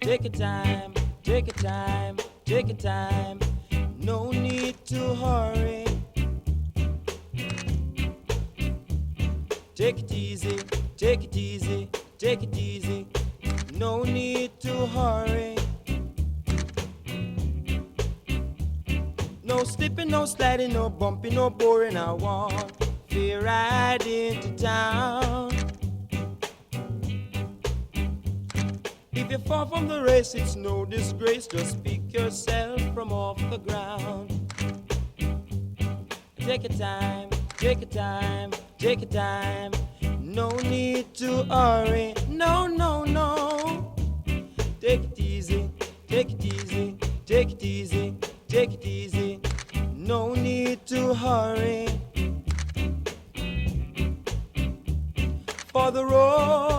Take your time, take your time, take your time. No need to hurry. Take it easy, take it easy, take it easy. No need to hurry. No slipping, no sliding, no bumping, no boring. I want to ride into town. If you fall from the race, it's no disgrace. Just pick yourself from off the ground. Take your time, take your time, take your time. No need to hurry. No, no, no. Take it easy, take it easy, take it easy, take it easy. No need to hurry. For the road